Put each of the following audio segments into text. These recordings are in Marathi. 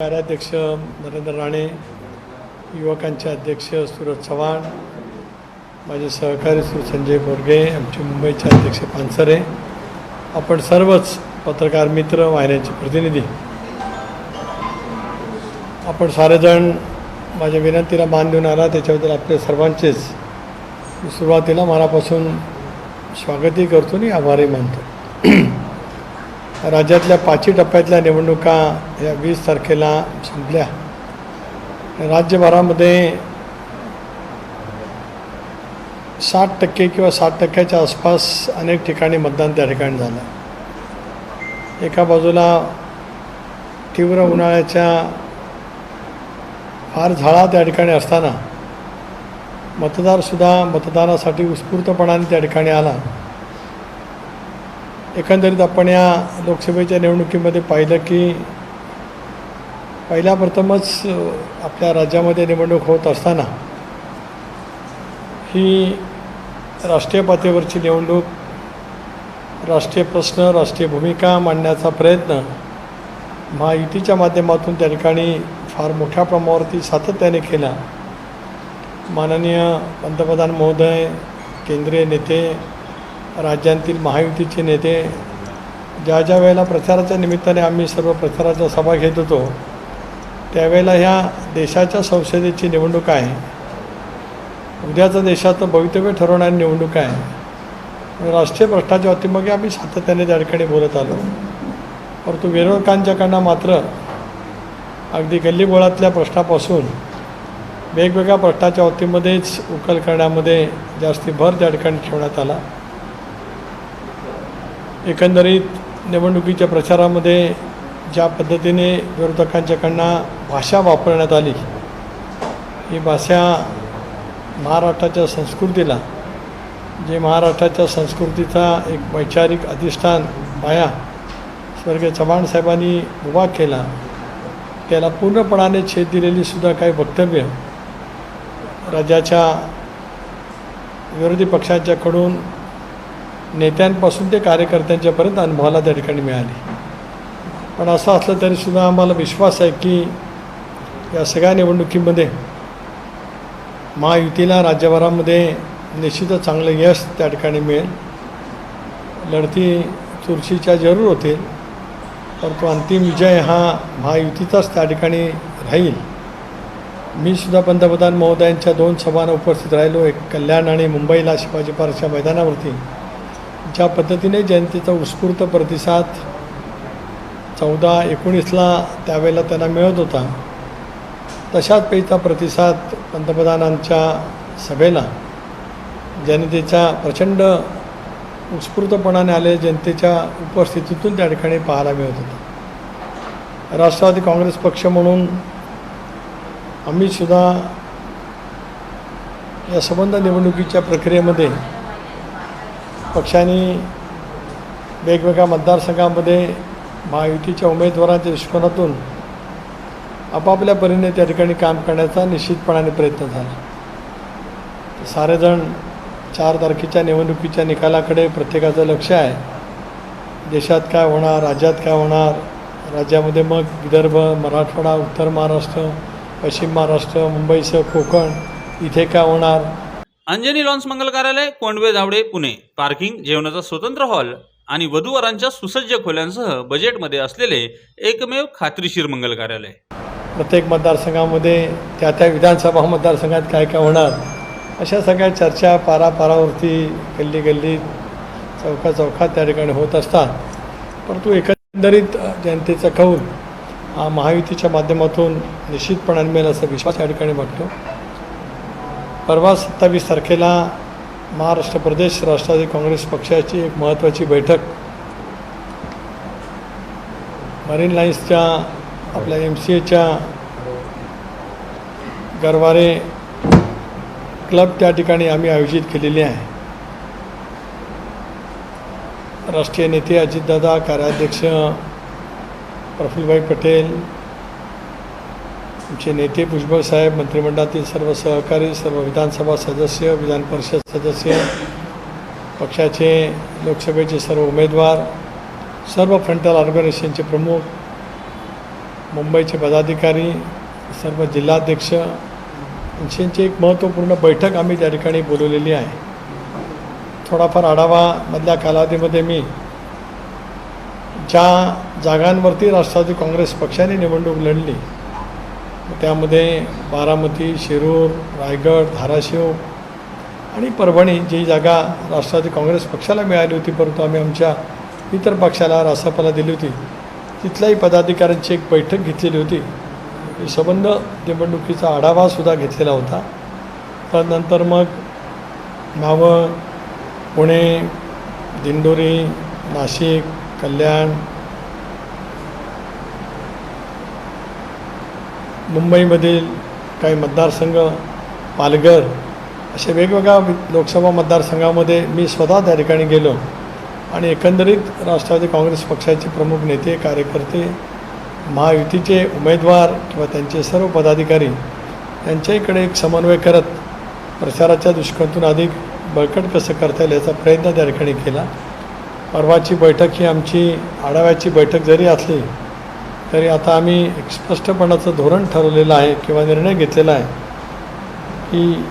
कार्याध्यक्ष नरेंद्र राणे, युवकांचे अध्यक्ष सूरज चव्हाण, माझे सहकारी श्री संजय बोरगे, आमचे मुंबईचे अध्यक्ष पानसरे, आपण सर्वच पत्रकार मित्र, वाहिन्यांचे प्रतिनिधी, आपण सारेजण माझ्या विनंतीला मान देऊन आला त्याच्याबद्दल आपले सर्वांचेच मी सुरुवातीला मनापासून स्वागतही करतो आणि आभारही मानतो. राज्यातल्या 5 टप्प्यातल्या निवडणुका या 20 तारखेला संपल्या. राज्यभरामध्ये 60% किंवा 60%च्या आसपास अनेक ठिकाणी मतदान त्या ठिकाणी झालं. एका बाजूला तीव्र उन्हाळ्याच्या फार झळा त्या ठिकाणी असताना मतदारसुद्धा मतदानासाठी उत्स्फूर्तपणाने त्या ठिकाणी आला. एकंदरीत आपण या लोकसभेच्या निवडणुकीमध्ये पाहिलं की प्रथमच आपल्या राज्यामध्ये निवडणूक होत असताना ही राष्ट्रीय पातळीवरची निवडणूक, राष्ट्रीय प्रश्न, राष्ट्रीय भूमिका मांडण्याचा प्रयत्न महायुतीच्या माध्यमातून त्या ठिकाणी फार मोठ्या प्रमाणावरती सातत्याने केला. माननीय पंतप्रधान महोदय, केंद्रीय नेते, राज्यांतील महायुतीचे नेते ज्या वेळेला प्रचाराच्या निमित्ताने आम्ही सर्व प्रचाराच्या सभा घेत होतो त्यावेळेला ह्या देशाच्या संसदेची निवडणूक आहे, उद्याचं देशाचं भवितव्य ठरवणारी निवडणूक आहे. राष्ट्रीय प्रश्नाच्या बाबतीमध्ये आम्ही सातत्याने त्या ठिकाणी बोलत आलो. परंतु विरोधकांच्याकडनं मात्र अगदी गल्लीबोळातल्या प्रश्नापासून वेगवेगळ्या प्रश्नाच्या बाबतीमध्येच उकल करण्यामध्ये जास्ती भर त्या ठिकाणी ठेवण्यात आला. एकंदरीत निवडणुकीच्या प्रचारामध्ये ज्या पद्धतीने विरोधकांच्याकडनं भाषा वापरण्यात आली, ही भाषा महाराष्ट्राच्या संस्कृतीला, जे महाराष्ट्राच्या संस्कृतीचा एक वैचारिक अधिष्ठान पाया स्वर्गीय चव्हाण साहेबांनी उभा केला, त्याला पूर्णपणाने छेद दिलेली सुद्धा काही वक्तव्य राज्याच्या विरोधी पक्षांच्याकडून नेत्यांपासून ते कार्यकर्त्यांच्यापर्यंत अनुभवाला त्या ठिकाणी मिळाली. पण असं असलं तरीसुद्धा आम्हाला विश्वास आहे की या सगळ्या निवडणुकीमध्ये महायुतीला राज्यभरामध्ये निश्चितच चांगलं यश त्या ठिकाणी मिळेल. लढती चुरशीच्या जरूर होतील, परंतु अंतिम विजय हा महायुतीचाच त्या ठिकाणी राहील. मी सुद्धा पंतप्रधान महोदयांच्या 2 सभांना उपस्थित राहिलो, एक कल्याण आणि मुंबईला शिवाजी पार्कच्या मैदानावरती. ज्या पद्धतीने जनतेचा उत्स्फूर्त प्रतिसाद 14-19ला त्यावेळेला त्यांना मिळत होता, तशाच पैचा प्रतिसाद पंतप्रधानांच्या सभेला जनतेच्या प्रचंड उत्स्फूर्तपणाने आले जनतेच्या उपस्थितीतून त्या ठिकाणी पाहायला मिळत होता. राष्ट्रवादी काँग्रेस पक्ष म्हणून आम्हीसुद्धा या संबंध निवडणुकीच्या प्रक्रियेमध्ये पक्षांनी वेगवेगळ्या मतदारसंघामध्ये महायुतीच्या उमेदवारांच्या दृष्टिकोनातून आपापल्या परीने त्या ठिकाणी काम करण्याचा निश्चितपणाने प्रयत्न झाला. सारेजण 4 तारखेच्या निवडणुकीच्या निकालाकडे प्रत्येकाचं लक्ष आहे. देशात काय होणार, राज्यात काय होणार, राज्यामध्ये मग विदर्भ, मराठवाडा, उत्तर महाराष्ट्र, पश्चिम महाराष्ट्र, मुंबईसह कोकण इथे काय होणार. अंजनी लॉन्स मंगल कार्यालय, कोंडवे धावडे, पुणे. पार्किंग, जेवणाचा स्वतंत्र हॉल आणि वधूवरांच्या सुसज्ज खोल्यांसह बजेटमध्ये असलेले एकमेव खात्रीशीर मंगल कार्यालय. प्रत्येक मतदारसंघामध्ये त्या विधानसभा मतदारसंघात काय काय होणार अशा सगळ्या चर्चा पारावरती, गल्लीत, चौकात त्या ठिकाणी होत असतात. परंतु एकंदरीत जनतेचा कौल हा महायुतीच्या माध्यमातून निश्चितपणाने मिळेल असा विश्वास या ठिकाणी वाटतो. परवा 27 तारखेला महाराष्ट्र प्रदेश राष्ट्रवादी काँग्रेस पक्षाची एक महत्त्वाची बैठक मरीन लाईन्सच्या आपल्या MCAच्या गरवारे क्लब त्या ठिकाणी आम्ही आयोजित केलेली आहे. राष्ट्रीय नेते अजितदादा, कार्याध्यक्ष प्रफुल्लभाई पटेल, आमचे नेते भुजबळ साहेब, मंत्रिमंडळातील सर्व सहकारी, सर्व विधानसभा सदस्य, विधान परिषद सदस्य, पक्षाचे लोकसभेचे सर्व उमेदवार, सर्व फ्रंटल ऑर्गनायझेशनचे प्रमुख, मुंबईचे पदाधिकारी, सर्व जिल्हाध्यक्ष यांची एक महत्त्वपूर्ण बैठक आम्ही त्या ठिकाणी बोलवलेली आहे. थोडाफार आढावा मधल्या कालावधीमध्ये मी ज्या जागांवरती राष्ट्रवादी काँग्रेस पक्षाने निवडणूक लढली त्यामध्ये बारामती, शिरूर, रायगड, धाराशिव आणि परभणी जी जागा राष्ट्रवादी काँग्रेस पक्षाला मिळाली होती, परंतु आम्ही आमच्या इतर पक्षाला रासपाला दिली होती, तिथल्याही पदाधिकाऱ्यांची एक बैठक घेतलेली होती. संबंध निवडणुकीचा आढावासुद्धा घेतलेला होता. त्यानंतर मग मावळ, पुणे, दिंडोरी, नाशिक, कल्याण, मुंबईमधील काही मतदारसंघ, पालघर अशा वेगवेगळ्या लोकसभा मतदारसंघामध्ये मी स्वतः त्या ठिकाणी गेलो आणि एकंदरीत राष्ट्रवादी काँग्रेस पक्षाचे प्रमुख नेते, कार्यकर्ते, महायुतीचे उमेदवार किंवा त्यांचे सर्व पदाधिकारी यांच्याकडे एक समन्वय करत प्रचाराच्या दृष्टिकोनातून अधिक बळकट कसं करता येईल याचा प्रयत्न त्या ठिकाणी केला. परवाची बैठक ही आमची आढाव्याची बैठक जरी असली तरी आता आम्ही एक स्पष्टपणाचं धोरण ठरवलेलं आहे किंवा निर्णय घेतलेला आहे की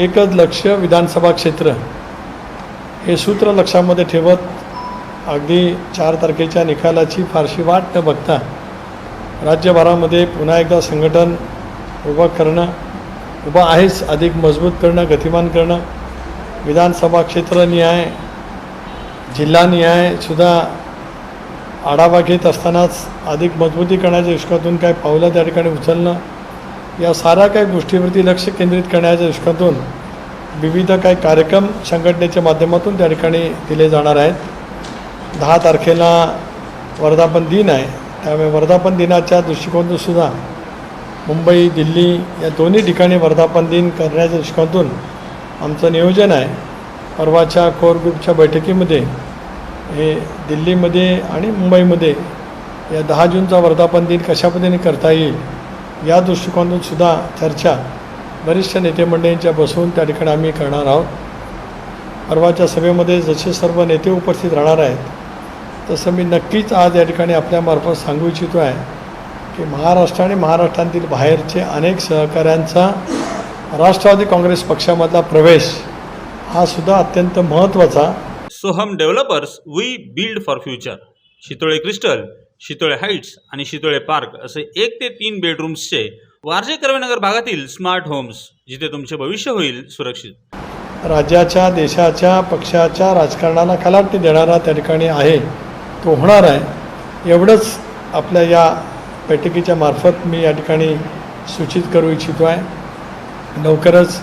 एकच लक्ष विधानसभा क्षेत्र हे सूत्र लक्षामध्ये ठेवत अगदी 4 तारखेच्या निकालाची फारशी वाट न बघता राज्यभरामध्ये पुन्हा एकदा संघटन उभं आहेच, अधिक मजबूत करणं, गतिमान करणं, विधानसभा क्षेत्रनिहाय, जिल्हानिहायसुद्धा आढावा घेत असतानाच अधिक मजबूतीकरणाच्या दृष्टिकोनातून काही पावलं त्या ठिकाणी उचलणं, या साऱ्या काही गोष्टीवरती लक्ष केंद्रित करण्याच्या दृष्टिकोनातून विविध काही कार्यक्रम संघटनेच्या माध्यमातून त्या ठिकाणी दिले जाणार आहेत. 10 तारखेला वर्धापन दिन आहे, त्यामुळे वर्धापन दिनाच्या दृष्टिकोनातून सुद्धा मुंबई, दिल्ली या दोन्ही ठिकाणी वर्धापन दिन करण्याच्या दृष्टिकोनातून आमचं नियोजन आहे. परवाच्या कोर ग्रुपच्या बैठकीमध्ये हे दिल्लीमध्ये आणि मुंबईमध्ये या 10 जूनचा वर्धापन दिन कशा पद्धतीने करता येईल या दृष्टिकोनातून सुद्धा चर्चा वरिष्ठ नेते मंडळींच्या बसून त्या ठिकाणी आम्ही करणार आहोत. परवाच्या सभेमध्ये जसे सर्व नेते उपस्थित राहणार आहेत तसं मी नक्कीच आज या ठिकाणी आपल्यामार्फत सांगू इच्छितो आहे की महाराष्ट्र आणि महाराष्ट्रातील बाहेरचे अनेक सहकाऱ्यांचा राष्ट्रवादी काँग्रेस पक्षामधला प्रवेश हा सुद्धा अत्यंत महत्त्वाचा. Soham developers, we build for future. Shitole crystal, Shitole heights आणि शितोळे पार्क असे 1 ते 3 बेडरूम्सचे वारजे कर्वेनगर भागातील स्मार्ट होम्स, जिथे तुमचे भविष्य होईल सुरक्षित. राज्याच्या, देशाच्या, पक्षाच्या राजकारणाला कलाटणी देणारा त्या ठिकाणी आहे, तो होणार आहे. एवढंच आपल्या या बैठकीच्या मार्फत मी या ठिकाणी सूचित करू इच्छितो आहे. लवकरच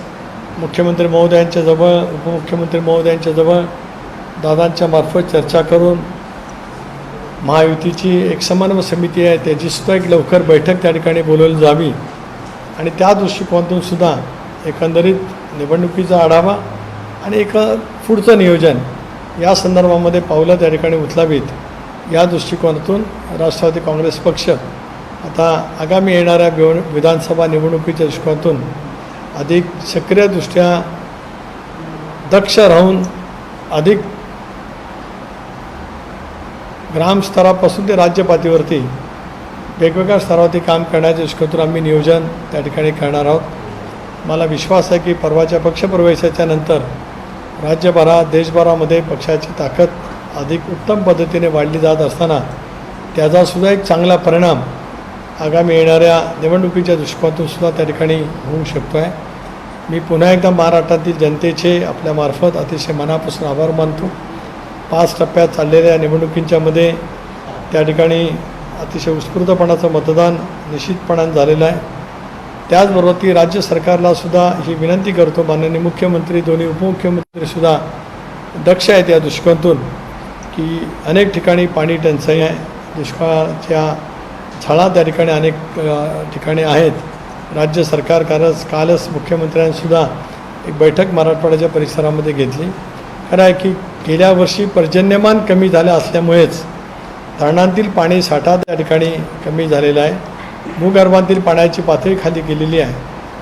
मुख्यमंत्री महोदयांच्याजवळ, उपमुख्यमंत्री महोदयांच्याजवळ दादांच्या मार्फत चर्चा करून महायुतीची एक समन्वय समिती आहे त्याचीसुद्धा एक लवकर बैठक त्या ठिकाणी बोलवली जावी आणि त्या दृष्टिकोनातून सुद्धा एकंदरीत निवडणुकीचा आढावा आणि एक पुढचं नियोजन या संदर्भामध्ये पावलं त्या ठिकाणी उचलावीत या दृष्टिकोनातून राष्ट्रवादी काँग्रेस पक्ष आता आगामी येणाऱ्या विधानसभा निवडणुकीच्या दृष्टिकोनातून अधिक सक्रियदृष्ट्या दक्ष राहून अधिक ग्रामस्तरापासून ते राज्य पातळीवरती वेगवेगळ्या स्तरावरती काम करण्याच्या दृष्टीकोनातून आम्ही नियोजन त्या ठिकाणी करणार आहोत. मला विश्वास आहे की परवाच्या पक्षप्रवेशाच्या नंतर राज्यभरात, देशभरामध्ये पक्षाची ताकद अधिक उत्तम पद्धतीने वाढली जात असताना त्याचासुद्धा एक चांगला परिणाम आगामी येणाऱ्या निवडणुकीच्या दृष्टिकोनातून सुद्धा त्या ठिकाणी होऊ शकतो आहे. मी पुन्हा एकदा महाराष्ट्रातील जनतेचे आपल्यामार्फत अतिशय मनापासून आभार मानतो. 5 टप्प्यात चाललेल्या निवडणुकींच्या मध्ये त्या ठिकाणी अतिशय उत्स्फूर्तपणाचं मतदान निश्चितपणाने झालेलं आहे. त्याचबरोबर ती राज्य सरकारला सुद्धा ही विनंती करतो, माननीय मुख्यमंत्री, दोन्ही उपमुख्यमंत्रीसुद्धा दक्ष आहेत या दृष्टिकोनातून की अनेक ठिकाणी पाणी टंचाई आहे, दुष्काळाच्या झळा त्या ठिकाणी अनेक ठिकाणी आहेत. राज्य सरकार कालच मुख्यमंत्र्यांनीसुद्धा एक बैठक मराठवाड्याच्या परिसरामध्ये घेतली. खरं आहे की गेल्या वर्षी पर्जन्यमान कमी झालं असल्यामुळेच धरणांतील पाणी साठा त्या ठिकाणी कमी झालेला आहे, भूगर्भातील पाण्याची पातळी खाली गेलेली आहे.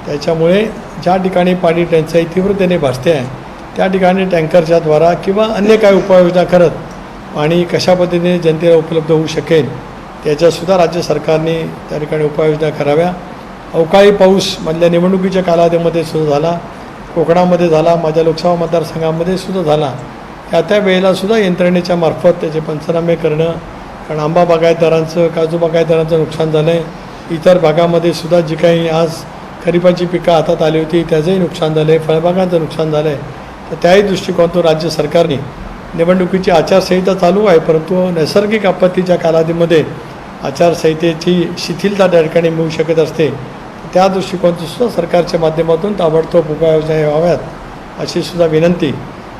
त्याच्यामुळे ज्या ठिकाणी पाणी टंचाई तीव्रतेने भासते आहे त्या ठिकाणी टँकरच्या द्वारा किंवा अन्य काही उपाययोजना करत पाणी कशा पद्धतीने जनतेला उपलब्ध होऊ शकेल त्याच्यासुद्धा राज्य सरकारने त्या ठिकाणी उपाययोजना कराव्या. अवकाळी पाऊस मधल्या निवडणुकीच्या कालावधीमध्ये सुद्धा झाला, कोकणामध्ये झाला, माझ्या लोकसभा मतदारसंघामध्ये सुद्धा झाला. त्या वेळेलासुद्धा यंत्रणेच्या मार्फत त्याचे पंचनामे करणं, कारण आंबा बागायतदारांचं, काजू बागायतदारांचं नुकसान झालं आहे. इतर भागामध्ये सुद्धा जी काही आज खरीपाची पिकं हातात आली होती त्याचंही नुकसान झालं आहे, फळबागांचं नुकसान झालं आहे. तर त्याही दृष्टिकोनातून राज्य सरकारने निवडणुकीची आचारसंहिता चालू आहे, परंतु नैसर्गिक आपत्तीच्या कालावधीमध्ये आचारसंहितेची शिथिलता त्या ठिकाणी मिळू शकत असते. त्या दृष्टिकोनातून सुद्धा सरकारच्या माध्यमातून ताबडतोब उपाययोजना व्हाव्यात अशी सुद्धा विनंती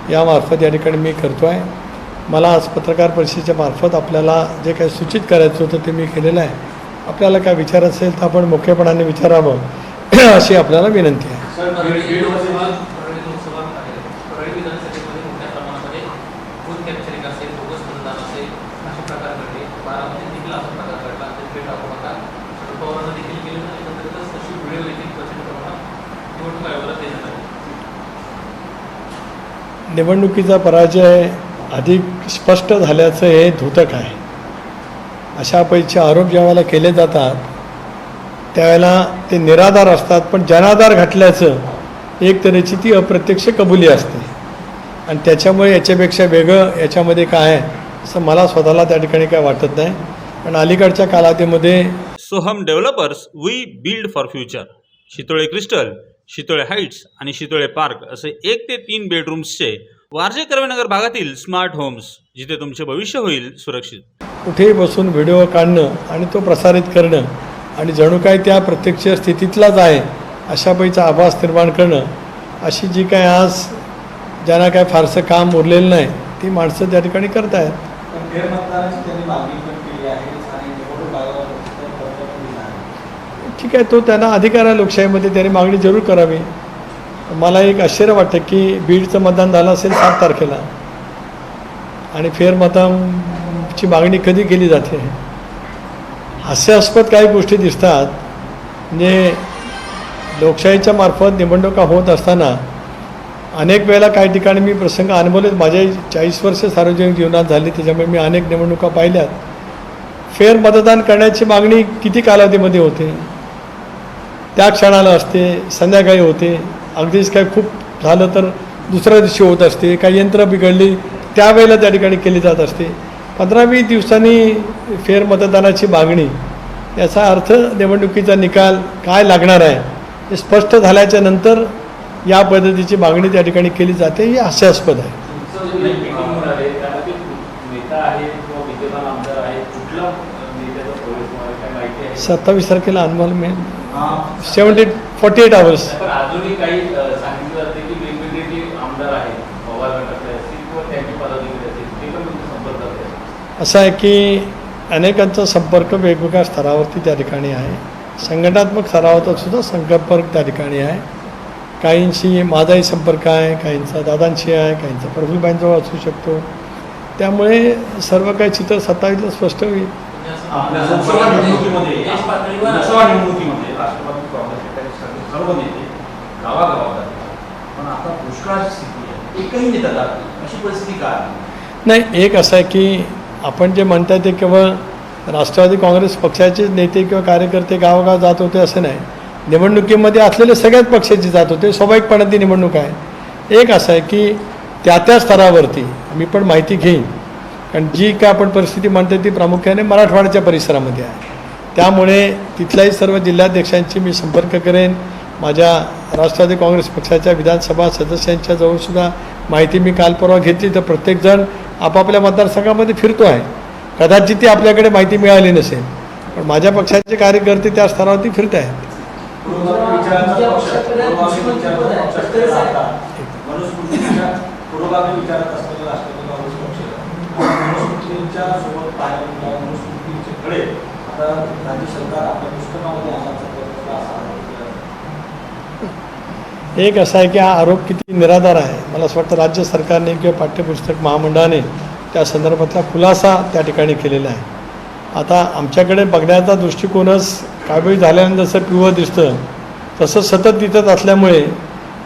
यामार्फत या ठिकाणी मी करतो आहे. मला आज पत्रकार परिषदेच्या मार्फत आपल्याला जे काही सूचित करायचं होतं ते मी केलेलं आहे. आपल्याला काय विचार असेल तर आपण मोकळेपणाने विचारावं अशी आपल्याला विनंती आहे. निवडणुकीचा पराजय अधिक स्पष्ट झाल्याचं हे द्योतक आहे. अशापैकी आरोप ज्यावेळेला केले जातात त्यावेळेला ते निराधार असतात, पण जनाधार घातल्याचं एक तऱ्हेची ती अप्रत्यक्ष कबुली असते आणि त्याच्यामुळे याच्यापेक्षा वेगळं याच्यामध्ये काय आहे असं मला स्वतःला त्या ठिकाणी काय वाटत नाही. पण अलीकडच्या कालावधीमध्ये Soham developers we build for future Shitole crystal, Shitole heights आणि शितोळे पार्क असे 1 ते 3 बेडरूम्सचे वारजे कर्वेनगर भागातील स्मार्ट होम्स, जिथे तुमचे भविष्य होईल सुरक्षित. कुठेही बसून व्हिडिओ काढणं आणि तो प्रसारित करणं आणि जणू काय त्या प्रत्यक्ष स्थितीतलाच आहे अशापैकीचा आभास निर्माण करणं, अशी जी काय आज ज्यांना काय फारसं काम उरलेलं नाही ती माणसं त्या ठिकाणी करत आहेत. ठीक आहे, तो त्यांना अधिकार आहे लोकशाहीमध्ये, त्यांनी मागणी जरूर करावी. मला एक आश्चर्य वाटतं की बीडचं मतदान झालं असेल 7 तारखेला आणि फेरमतांची मागणी कधी केली जाते. हास्यास्पद काही गोष्टी दिसतात. म्हणजे लोकशाहीच्या मार्फत निवडणुका होत असताना अनेक वेळेला काही ठिकाणी मी प्रसंग अनुभवलेत. माझ्या 40 वर्ष सार्वजनिक जीवनात झाली, त्याच्यामुळे मी अनेक निवडणुका पाहिल्यात. फेर मतदान करण्याची मागणी किती कालावधीमध्ये होते, त्या क्षणाला असते, संध्याकाळी होते, अगदीच काय खूप झालं तर दुसऱ्या दिवशी होत असते, काही यंत्र बिघडली त्यावेळेला त्या ठिकाणी केली जात असते. 15-20 दिवसांनी फेरमतदानाची मागणी, याचा अर्थ निवडणुकीचा निकाल काय लागणार आहे हे स्पष्ट झाल्याच्या नंतर या पद्धतीची मागणी त्या ठिकाणी केली जाते, ही हास्यास्पद आहे. 27 तारखेला अनुभव मिळेल. 48 आवर्स. असं आहे की अनेकांचा संपर्क वेगवेगळ्या स्तरावरती त्या ठिकाणी आहे. संघटनात्मक स्तरावर सुद्धा संपर्क त्या ठिकाणी आहे. काहींशी माझाही संपर्क आहे, काहींचा दादांशी आहे, काहींचा प्रफुल्लबाईंजवळ असू शकतो. त्यामुळे सर्व काही चित्र 27ला स्पष्ट होईल. लोकसभा निवडणुकीमध्ये राष्ट्रवादी काँग्रेस सर्व नेते गावागावात जातात, पण आता दुष्काळाची स्थिती आहे, एकही नेता जात नाही. अशी परिस्थिती का नाही? एक असं आहे की आपण जे म्हणताय ते केवळ राष्ट्रवादी काँग्रेस पक्षाचेच नेते किंवा कार्यकर्ते गावोगाव जात होते असं नाही. निवडणुकीमध्ये असलेले सगळ्याच पक्षाचे जात होते, स्वाभाविकपणे ती निवडणूक आहे. एक असं आहे की त्या स्तरावरती मी पण माहिती घेईन, कारण जी काय आपण परिस्थिती म्हणते ती प्रामुख्याने मराठवाड्याच्या परिसरामध्ये आहे. त्यामुळे तिथल्याही सर्व जिल्हाध्यक्षांची मी संपर्क करेन. माझ्या राष्ट्रवादी काँग्रेस पक्षाच्या विधानसभा सदस्यांच्या जवळसुद्धा माहिती मी काल परवा घेतली. तर प्रत्येकजण आपापल्या मतदारसंघामध्ये फिरतो आहे. कदाचित ती आपल्याकडे माहिती मिळाली नसेल, पण माझ्या पक्षाचे कार्यकर्ते त्या स्तरावरती फिरत आहेत. एक असा आहे की हा आरोप किती निराधार आहे. मला असं वाटतं राज्य सरकारने किंवा पाठ्यपुस्तक महामंडळाने त्या संदर्भातला खुलासा त्या ठिकाणी केलेला आहे. आता आमच्याकडे बघण्याचा दृष्टिकोनच काबीळ झाल्यानंतर जसं पिवळं दिसतं तसं सतत दिसत असल्यामुळे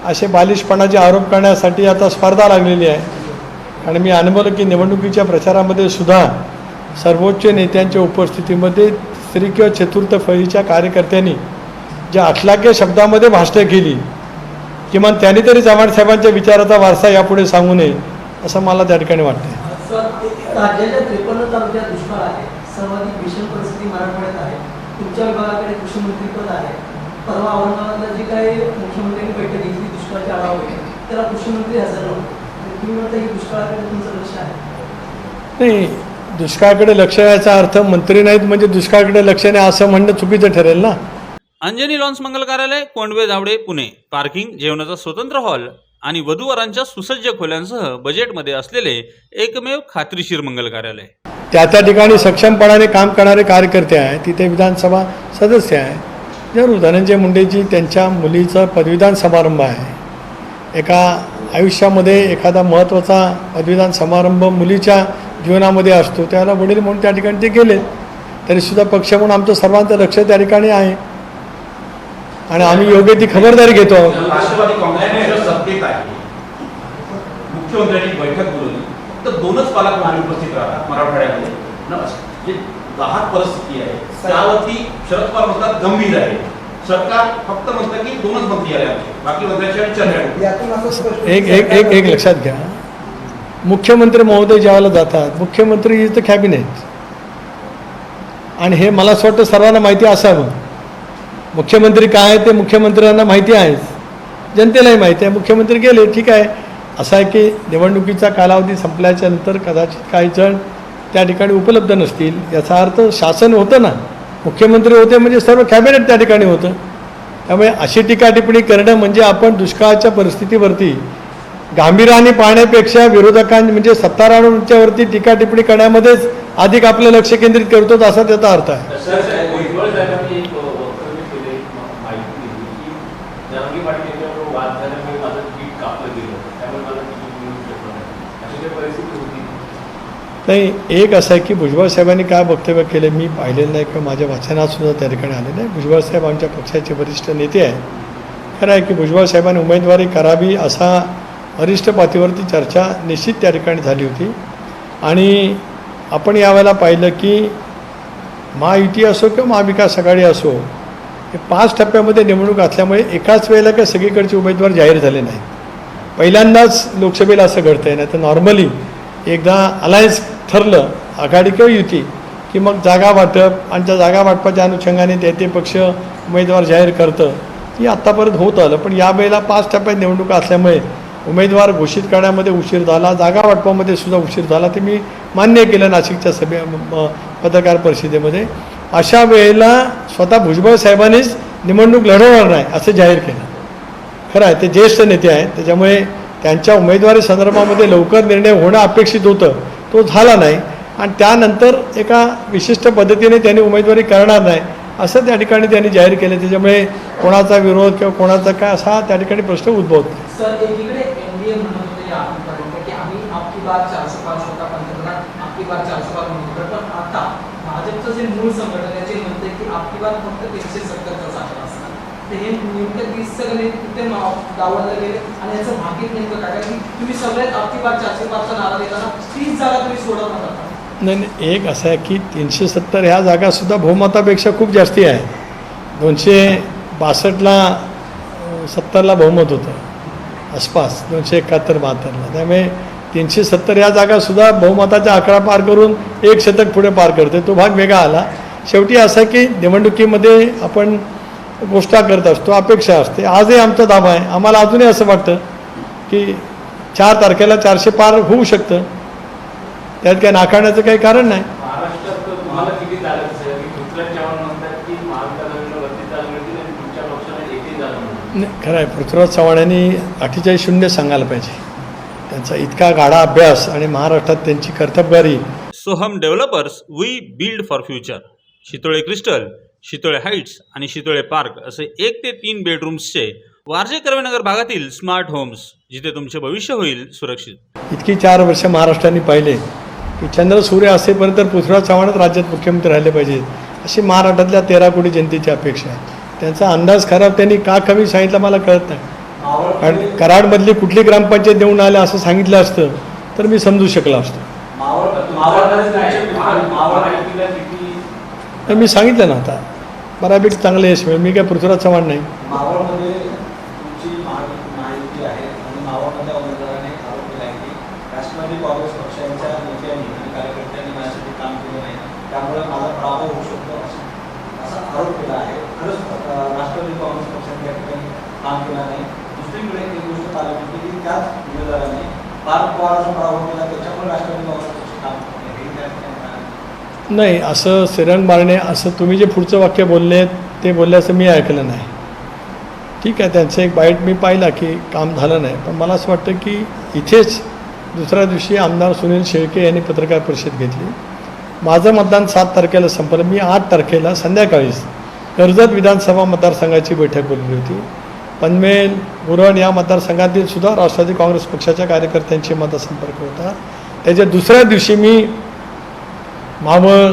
असे बालिशपणाचे आरोप करण्यासाठी आता स्पर्धा लागलेली आहे. आणि मी अनुभवलं की निवडणुकीच्या प्रचारामध्ये सुद्धा सर्वोच्च नेत्यांच्या उपस्थितीमध्ये तिसरी किंवा चतुर्थ फळीच्या कार्यकर्त्यांनी ज्या अखलाक्य शब्दामध्ये भाषणं केली, किमान त्यांनी तरी चव्हाण साहेबांच्या विचाराचा वारसा यापुढे सांगू नये असं मला त्या ठिकाणी वाटतं. राज्याच्या 53 तालुक्यात दुष्काळ आहे. सर्वाधिक भीषण परिस्थिती मराठवाड्यात आहे. तुमच्या विभागाकडे कृषी मंत्री पद आहे. परवा औरंगाबादला जी काही मुख्यमंत्र्यांनी बैठक घेतली दुष्काळाच्या आढावा, त्याला कृषी मंत्री हजर नव्हते. तुम्ही म्हणता की दुष्काळाकडे तुमचं लक्ष आहे? नाही, दुष्काळाकडे लक्ष याचा अर्थ मंत्री नाहीत म्हणजे दुष्काळाकडे लक्ष नाही असं म्हणणं चुकीचं ठरेल ना. अंजनी लॉन्स मंगल कार्यालय, कोंडवे धावडे, पुणे. पार्किंग, जेवणाचा स्वतंत्र हॉल आणि वधूवरांच्या सुसज्ज खोल्यांसह बजेटमध्ये असलेले एकमेव खात्रीशीर मंगल कार्यालय. त्या ठिकाणी सक्षमपणाने काम करणारे कार्यकर्ते आहेत. तिथे विधानसभा सदस्य आहे. जरूर धनंजय मुंडेजी त्यांच्या मुलीचा पदवीदान समारंभ आहे. एका आयुष्यामध्ये एखादा महत्त्वाचा पदवीदान समारंभ मुलीच्या जीवनामध्ये असतो, त्याला वडील म्हणून त्या ठिकाणी ते गेलेत. तरीसुद्धा पक्ष म्हणून आमचं सर्वांचं लक्ष त्या ठिकाणी आहे आणि आम्ही योग्य ती खबरदारी घेतो आहोत. राष्ट्रवादी काँग्रेस सत्तेत आहे. मुख्यमंत्र्यांनी बैठक बोलवली, फक्त 2च पालकमंत्री उपस्थित राहतात मराठवाड्यामध्ये. जे दाहक परिस्थिती आहे त्यावरती शरद पवार म्हणतात गंभीर आहे. सरकार फक्त म्हणतं की 2च मंत्री आले आमचे, बाकी मंत्र्यांच्या चर्चा. एक लक्षात घ्या, मुख्यमंत्री महोदय ज्यावेळेला जातात, मुख्यमंत्री इज द कॅबिनेट, आणि हे मला असं वाटतं सर्वांना माहिती असावं. मुख्यमंत्री काय आहे ते मुख्यमंत्र्यांना माहिती आहेच, जनतेलाही माहिती आहे. मुख्यमंत्री गेले, ठीक आहे. असं आहे की निवडणुकीचा कालावधी संपल्याच्या नंतर कदाचित काही जण त्या ठिकाणी उपलब्ध नसतील, याचा अर्थ शासन होतं ना, मुख्यमंत्री होते म्हणजे सर्व कॅबिनेट त्या ठिकाणी होतं. त्यामुळे अशी टीका टिप्पणी करणं म्हणजे आपण दुष्काळाच्या परिस्थितीवरती गांभीर्याने पाहण्यापेक्षा विरोधकांनी म्हणजे सत्तारूढांच्यावरती टीका टिप्पणी करण्यामध्येच अधिक आपलं लक्ष केंद्रित करतो असा त्याचा अर्थ आहे. नाही, एक असं आहे की भुजबळ साहेबांनी काय वक्तव्य केले मी पाहिलेलं नाही किंवा माझ्या वाचनात सुद्धा त्या ठिकाणी आले नाही. भुजबळ साहेब आमच्या पक्षाचे वरिष्ठ नेते आहे. खरं आहे की भुजबळ साहेबांनी उमेदवारी करावी असा वरिष्ठ पातळीवरती चर्चा निश्चित त्या ठिकाणी झाली होती. आणि आपण यावेळेला पाहिलं की महायुती असो किंवा महाविकास आघाडी असो, हे 5 टप्प्यामध्ये निवडणूक असल्यामुळे एकाच वेळेला काही सगळीकडचे उमेदवार जाहीर झाले नाहीत. पहिल्यांदाच लोकसभेला असं घडतं आहे. नाही तर नॉर्मली एकदा अलायन्स ठरलं, आघाडी किंवा युती, की मग जागा वाटप आणि त्या जागा वाटपाच्या अनुषंगाने ते पक्ष उमेदवार जाहीर करतं. की आत्तापर्यंत होत आलं, पण यावेळेला 5 टप्प्यात निवडणुका असल्यामुळे उमेदवार घोषित करण्यामध्ये उशीर झाला, जागा वाटपामध्ये सुद्धा उशीर झाला. ते मी मान्य केलं नाशिकच्या पत्रकार परिषदेमध्ये. अशा वेळेला स्वतः भुजबळ साहेबांनीच निवडणूक लढवणार नाही असं जाहीर केलं. खरं आहे, ते ज्येष्ठ नेते आहेत, त्याच्यामुळे त्यांच्या उमेदवारी संदर्भामध्ये लवकर निर्णय होणं अपेक्षित होतं, तो झाला नाही. आणि त्यानंतर एका विशिष्ट पद्धतीने त्यांनी उमेदवारी करणार नाही असं त्या ठिकाणी त्यांनी जाहीर केलं. त्याच्यामुळे कोणाचा विरोध किंवा कोणाचा काय असा त्या ठिकाणी प्रश्न उद्भवतो. सर, एकीकडे एनडीए म्हणत होते यापर्यंत की आम्ही आपकी बार 405 होता पंतप्रधान, आपकी बार 405 म्हणत होतं, पण आता भाजपचं जे मूळ संघटन आहे ते म्हणते की आपकी बार फक्त 370चा आकडा असणार. तर हे नेमकं 30 सगळे कुठे डावलले गेले आणि याचं भाकीत नेमकं काय, की तुम्ही सगळ्यात आपकी बार 405चा नारा देताना 30 जागा तुम्ही सोडत नका. नाही, एक असं आहे की 370 ह्या जागासुद्धा बहुमतापेक्षा खूप जास्ती आहे. 262ला 70ला बहुमत होतं आसपास, 271-72ला. त्यामुळे 370 ह्या जागासुद्धा बहुमताचा आकडा पार करून 1 शतक पुढे पार करते. तो भाग वेगळा आला. शेवटी असं की निवडणुकीमध्ये आपण गोष्टा करत असतो, अपेक्षा असते. आजही आमचा दावा आहे, आम्हाला अजूनही असं वाटतं की 4 तारखेला 400 पार होऊ शकतं. त्यात काय नाकारण्याचं काही कारण नाही. महाराष्ट्रात तुम्हाला किती झालं की पृथ्वीराज चव्हाण म्हणतात की महाविकास वरती जागा मिळतील आणि तुमच्या पक्षाला एकही जागा मिळतील. नाही, खरं आहे. पृथ्वीराज चव्हाणांनी 48-0 सांगायला पाहिजे. त्यांचा इतका गाढा अभ्यास आणि महाराष्ट्रात त्यांची कर्तबगारी. Soham developers, we build for future. Shitole crystal, Shitole heights आणि शितोळे पार्क असे 1 ते 3 बेडरूम्सचे वारजे कर्वेनगर भागातील स्मार्ट होम्स, जिथे तुमचे भविष्य होईल सुरक्षित. इतकी 4 वर्ष महाराष्ट्राने पाहिले की चंद्र सूर्य असेपर्यंत पृथ्वीराज चव्हाणच राज्यात मुख्यमंत्री राहिले पाहिजेत अशी महाराष्ट्रातल्या 13 कोटी जनतेची अपेक्षा आहे. त्यांचा अंदाज खराब त्यांनी का कमी सांगितला मला कळत नाही. कारण कराडमधली कुठली ग्रामपंचायत देऊन आल्या असं सांगितलं असतं तर मी समजू शकलो असतो. मावळ महायुतीला किती तर मी सांगितलं ना आता बऱ्यापैकी चांगलं यश मिळेल. मी काय पृथ्वीराज चव्हाण नाही. मावळमध्ये तुमची महायुती आहे आणि मावळमधल्या उमेदवाराने आरोप केला आहे की राष्ट्रवादी काँग्रेस पक्षाच्या नेत्यांनी आणि कार्यकर्त्यांनी माझ्यासाठी काम केलं नाही, त्यामुळे माझा पराभव होऊ शकतो असा आरोप केला आहे. खरंच राष्ट्रवादी काँग्रेस पक्षाने या ठिकाणी काम केलं नाही. दुसरीकडे एक गोष्ट पाहायला मिळते की त्याच उमेदवाराने पार्थ पवारांचा पराभव केला, त्याच्यामुळे राष्ट्रवादी काँग्रेस पक्ष काम करत नाही. हे त्या ठिकाणी नाही, असं श्रीरंग मारणे असं तुम्ही जे पुढचं वाक्य बोलले ते बोलल्याचं मी ऐकलं नाही. ठीक आहे, त्यांचं एक बाईट मी पाहिला की काम झालं नाही, पण मला असं वाटतं की इथेच दुसऱ्या दिवशी आमदार सुनील शेळके यांनी पत्रकार परिषद घेतली. माझं मतदान 7 तारखेला संपलं. मी 8 तारखेला संध्याकाळीच कर्जत विधानसभा मतदारसंघाची बैठक बोलवली होती. पनवेल उरण या मतदारसंघातील सुद्धा राष्ट्रवादी काँग्रेस पक्षाच्या कार्यकर्त्यांशी माझा संपर्क होता. त्याच्या दुसऱ्या दिवशी मी मावळ,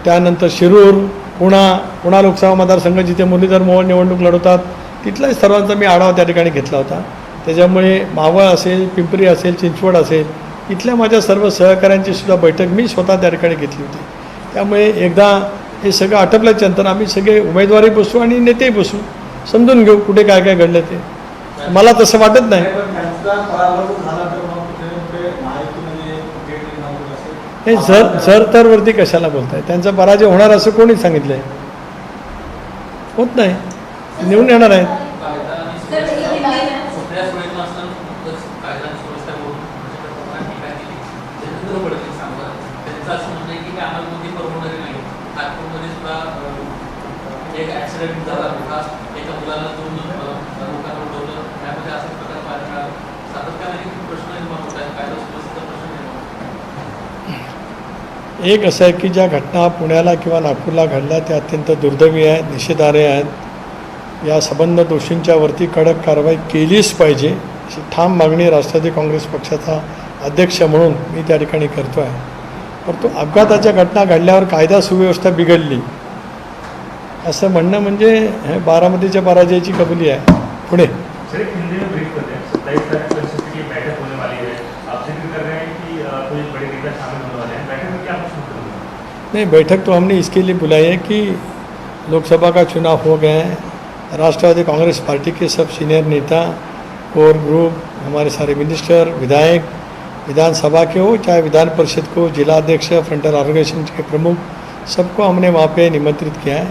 त्यानंतर शिरूर, पुणा लोकसभा मतदारसंघ जिथे मुरलीधर मोहोळ निवडणूक लढवतात तिथलाही सर्वांचा मी आढावा त्या ठिकाणी घेतला होता. त्याच्यामुळे मावळ असेल, पिंपरी असेल, चिंचवड असेल, इथल्या माझ्या सर्व सहकाऱ्यांची सुद्धा बैठक मी स्वतः त्या ठिकाणी घेतली होती. त्यामुळे एकदा हे सगळं आटपल्याच्या नंतर आम्ही सगळे उमेदवारी बसू आणि नेतेही बसू, समजून घेऊ कुठे काय काय घडलं ते. मला तसं वाटत नाही. पण त्यांचा पराभव झाला तर मग कुठे महायुतीमध्ये गेट निर्माण होत असेल. हे जर तरवरती कशाला बोलताय? त्यांचा पराजय होणार असं कोणी सांगितलं आहे? होत नाही, निवडून येणार आहेत. कायदा आणि सुप्रिया सुळेंना असताना कायदा आणि सुव्यवस्था बोलून टीका केली. देवेंद्र फडणवीस सांगतात त्यांचं असं म्हणणं आहे की अंमलबजावणी परवडणारी नाही. नागपूरमध्ये सुद्धा एक ॲक्सिडेंट झाला मोठा, एका मुलाला 2 लोकांना उडवलं, त्यामध्ये असा प्रकार पाहायला मिळाला. सातत्याने खूप प्रश्न निर्माण होत आहेत, कायदा सुव्यवस्थेचा प्रश्न निर्माण होत आहे. एक असं आहे की ज्या घटना पुण्याला किंवा नागपूरला घडल्या त्या अत्यंत दुर्दैवी आहेत, निषेधार्ह आहेत. या संबंध दोषींच्यावरती कडक कारवाई केलीच पाहिजे अशी ठाम मागणी राष्ट्रवादी काँग्रेस पक्षाचा अध्यक्ष म्हणून मी त्या ठिकाणी करतो आहे. परंतु अपघाताच्या घटना घडल्यावर कायदा सुव्यवस्था बिघडली असं म्हणणं म्हणजे हे बारामतीच्या पराजयाची कबुली आहे. पुणे सर एक हिंदी में ब्रीफ करते हैं. 27 तारीख को एनसीसी की बैठक होने वाली है. आप जिक्र कर रहे हैं कि कोई बड़े नेता शामिल होने वाले हैं. बैठक में क्या कुछ मुद्दे होंगे? नहीं, बैठक तो हमने इसके लिए बुलाई है कि लोकसभा का चुनाव हो गया है. राष्ट्रवादी कांग्रेस पार्टी के सब सीनियर नेता, कोर ग्रुप, हमारे सारे मिनिस्टर, विधायक, विधानसभा के हो चाहे विधान परिषद को, जिलाध्यक्ष, फ्रंटल ऑर्गेनाइजेशन के प्रमुख, सबको हमने वहाँ पे निमंत्रित किया है.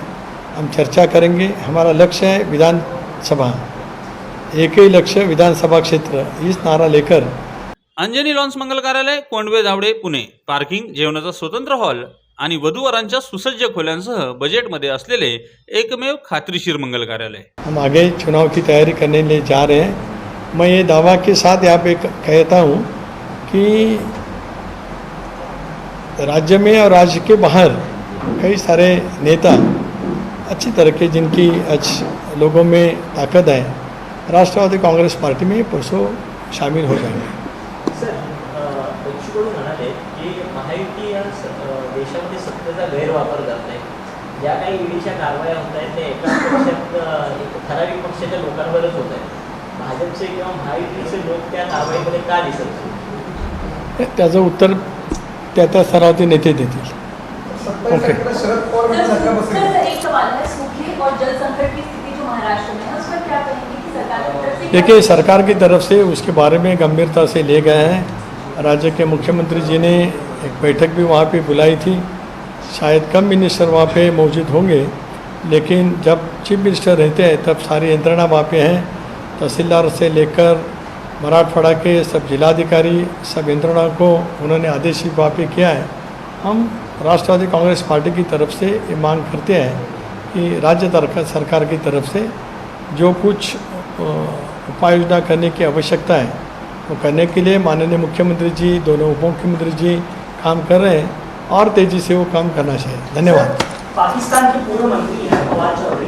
हम चर्चा करेंगे. हमारा लक्ष्य है विधानसभा, एक ही लक्ष्य विधानसभा क्षेत्र, इस नारा लेकर. अंजनी लॉन्स मंगल कार्यालय, कोंडवे धावडे, पुणे. पार्किंग, जेवणाचा स्वतंत्र हॉल आणि वधूवरांच्या सुसज्ज खोल्यांसह बजेटमध्ये असलेले एकमेव खात्रीशीर मंगल कार्यालय. हम आगे चुनाव की तैयारी करने लिए जा रहे हैं. मैं ये दावा के साथ यहाँ पे कहता हूँ कि राज्य में और राज्य के बाहर कई सारे नेता अच्छी तरह के जिनकी लोगों में ताकत है, राष्ट्रवादी कांग्रेस पार्टी में परसों शामिल हो जाएंगे. सर, बच्चूकडू म्हणाले की महायुती या देशामध्ये सत्तेचा गैरवापर करत आहे. ज्या काही ईडीच्या कारवाया होत आहेत त्या एका पक्षात ठराविक पक्षाच्या लोकांवरच होत आहेत. भाजपचे किंवा महायुतीचे लोक त्या कारवाईमध्ये का दिसत नाही? त्याचं उत्तर त्या त्या स्तरावरती नेते देतील. ओके. शरद पवार सरकार बसेल. सर, एक सवाल है, सूखे और जल संकट की स्थिति जो महाराष्ट्र में है उस पर क्या कहेंगे कि सरकार की तरफ से देखिए, सरकार की तरफ से उसके बारे में गंभीरता से ले गए हैं. राज्य के मुख्यमंत्री जी ने एक बैठक भी वहाँ पे बुलाई थी. शायद कम मिनिस्टर वहाँ पे मौजूद होंगे, लेकिन जब चीफ मिनिस्टर रहते हैं तब सारी यंत्रणा वहाँ पे हैं. तहसीलदार से लेकर मराठवाड़ा के सब जिलाधिकारी, सब यंत्रणा को उन्होंने आदेशित वहाँ पे किया है. हम राष्ट्रवादी कांग्रेस पार्टी की तरफ से ये मांग करते हैं कि राज्य सरकार की तरफ से जो कुछ उपाय योजना करने की आवश्यकता है वो करने के लिए माननीय मुख्यमंत्री जी, दोनों उप मुख्यमंत्री जी काम कर रहे हैं और तेज़ी से वो काम करना चाहिए. धन्यवाद. पाकिस्तान के पूर्व मंत्री हैं फवाद चौधरी,